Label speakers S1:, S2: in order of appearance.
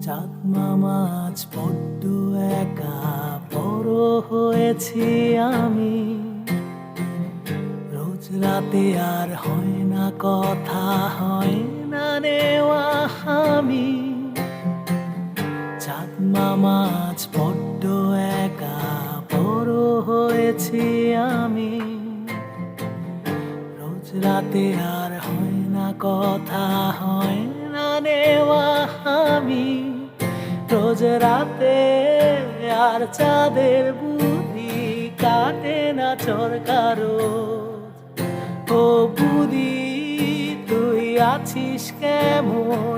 S1: চাঁদ মামা আজ বড্ড একা বড় হয়েছি আমি। রোজ রাতে আর হয় না কথা, হয় না নেওয়া আমি। চাঁদ মামা আজ বড্ড একা বড় হয়েছি আমি। রোজ রাতে আর হয় না কথা, হয় না নেওয়া আমি। রোজ রাতে আর চাঁদের বুদ্ধি কাটে না চরকারো। ও বুদ্ধি তুই আছিস কেমন?